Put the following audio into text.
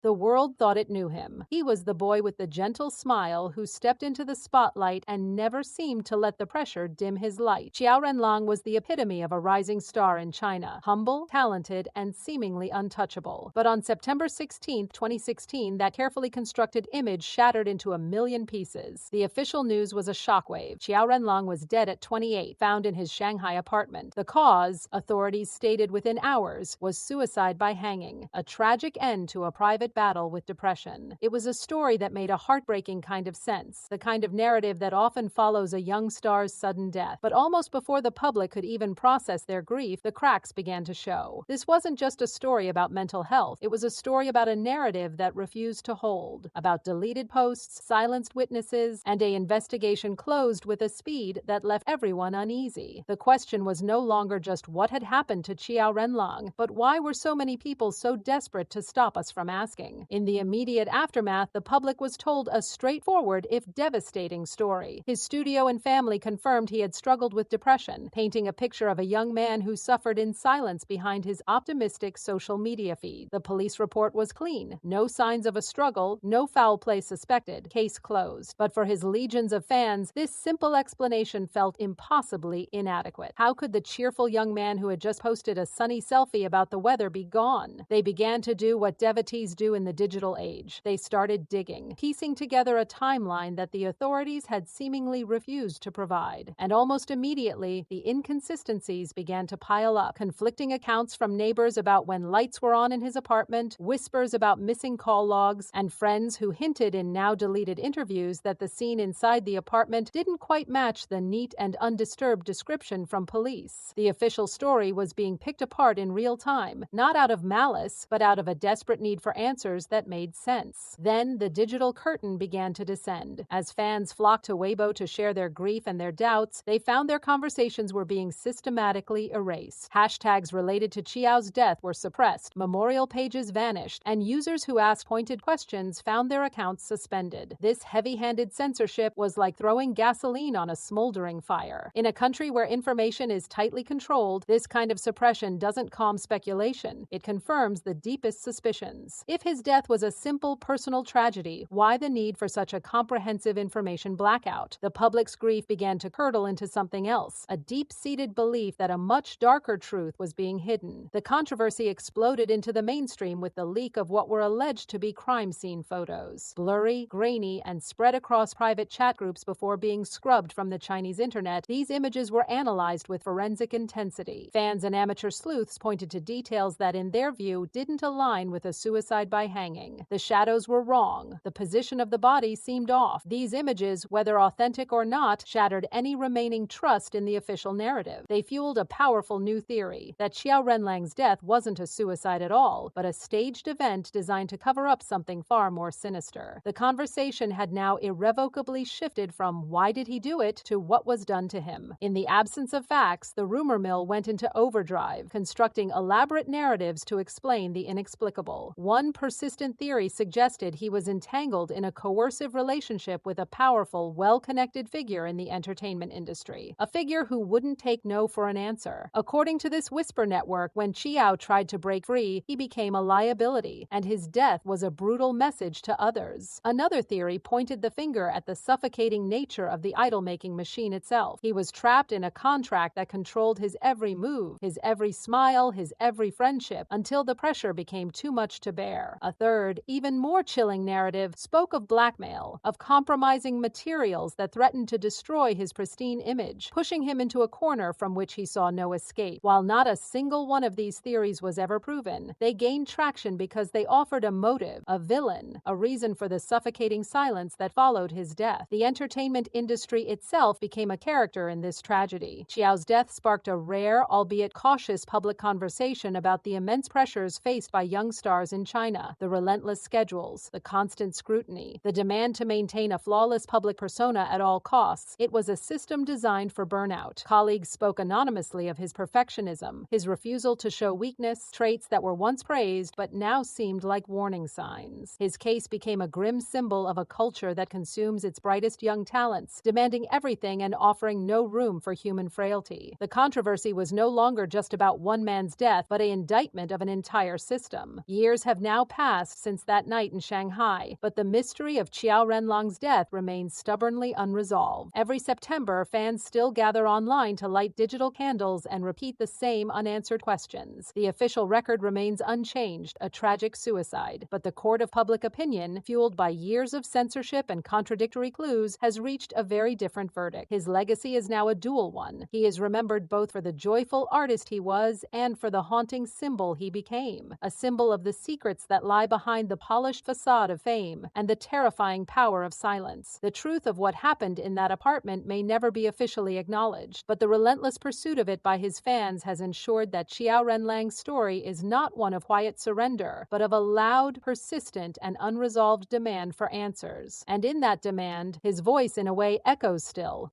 The world thought it knew him. He was the boy with the gentle smile who stepped into the spotlight and never seemed to let the pressure dim his light. Qiao Renliang was the epitome of a rising star in China, humble, talented, and seemingly untouchable. But on September 16, 2016, that carefully constructed image shattered into a million pieces. The official news was a shockwave. Qiao Renliang was dead at 28, found in his Shanghai apartment. The cause, authorities stated within hours, was suicide by hanging, a tragic end to a private battle with depression. It was a story that made a heartbreaking kind of sense, the kind of narrative that often follows a young star's sudden death. But almost before the public could even process their grief, the cracks began to show. This wasn't just a story about mental health. It was a story about a narrative that refused to hold, about deleted posts, silenced witnesses, and an investigation closed with a speed that left everyone uneasy. The question was no longer just what had happened to Qiao Renliang, but why were so many people so desperate to stop us from asking? In the immediate aftermath, the public was told a straightforward, if devastating, story. His studio and family confirmed he had struggled with depression, painting a picture of a young man who suffered in silence behind his optimistic social media feed. The police report was clean. No signs of a struggle, no foul play suspected. Case closed. But for his legions of fans, this simple explanation felt impossibly inadequate. How could the cheerful young man who had just posted a sunny selfie about the weather be gone? They began to do what devotees do in the digital age. They started digging, piecing together a timeline that the authorities had seemingly refused to provide. And almost immediately, the inconsistencies began to pile up. Conflicting accounts from neighbors about when lights were on in his apartment, whispers about missing call logs, and friends who hinted in now-deleted interviews that the scene inside the apartment didn't quite match the neat and undisturbed description from police. The official story was being picked apart in real time, not out of malice, but out of a desperate need for answers that made sense. Then the digital curtain began to descend. As fans flocked to Weibo to share their grief and their doubts, they found their conversations were being systematically erased. Hashtags related to Qiao's death were suppressed, memorial pages vanished, and users who asked pointed questions found their accounts suspended. This heavy-handed censorship was like throwing gasoline on a smoldering fire. In a country where information is tightly controlled, this kind of suppression doesn't calm speculation. It confirms the deepest suspicions. If his death was a simple personal tragedy, why the need for such a comprehensive information blackout? The public's grief began to curdle into something else, a deep-seated belief that a much darker truth was being hidden. The controversy exploded into the mainstream with the leak of what were alleged to be crime scene photos. Blurry, grainy, and spread across private chat groups before being scrubbed from the Chinese internet, these images were analyzed with forensic intensity. Fans and amateur sleuths pointed to details that, in their view, didn't align with a suicide by hanging. The shadows were wrong. The position of the body seemed off. These images, whether authentic or not, shattered any remaining trust in the official narrative. They fueled a powerful new theory, that Qiao Renliang's death wasn't a suicide at all, but a staged event designed to cover up something far more sinister. The conversation had now irrevocably shifted from why did he do it to what was done to him. In the absence of facts, the rumor mill went into overdrive, constructing elaborate narratives to explain the inexplicable. One persistent theory suggested he was entangled in a coercive relationship with a powerful, well-connected figure in the entertainment industry, a figure who wouldn't take no for an answer. According to this whisper network, when Qiao tried to break free, he became a liability, and his death was a brutal message to others. Another theory pointed the finger at the suffocating nature of the idol-making machine itself. He was trapped in a contract that controlled his every move, his every smile, his every friendship, until the pressure became too much to bear. A third, even more chilling narrative spoke of blackmail, of compromising materials that threatened to destroy his pristine image, pushing him into a corner from which he saw no escape. While not a single one of these theories was ever proven, they gained traction because they offered a motive, a villain, a reason for the suffocating silence that followed his death. The entertainment industry itself became a character in this tragedy. Qiao's death sparked a rare, albeit cautious, public conversation about the immense pressures faced by young stars in China, the relentless schedules, the constant scrutiny, the demand to maintain a flawless public persona at all costs. It was a system designed for burnout. Colleagues spoke anonymously of his perfectionism, his refusal to show weakness, traits that were once praised but now seemed like warning signs. His case became a grim symbol of a culture that consumes its brightest young talents, demanding everything and offering no room for human frailty. The controversy was no longer just about one man's death, but an indictment of an entire system. Years have now passed since that night in Shanghai, but the mystery of Qiao Renliang's death remains stubbornly unresolved. Every September, fans still gather online to light digital candles and repeat the same unanswered questions. The official record remains unchanged, a tragic suicide, but the court of public opinion, fueled by years of censorship and contradictory clues, has reached a very different verdict. His legacy is now a dual one. He is remembered both for the joyful artist he was and for the haunting symbol he became, a symbol of the secrets that lie behind the polished facade of fame and the terrifying power of silence. The truth of what happened in that apartment may never be officially acknowledged, but the relentless pursuit of it by his fans has ensured that Qiao Renliang's story is not one of quiet surrender, but of a loud, persistent, and unresolved demand for answers. And in that demand, his voice in a way echoes still.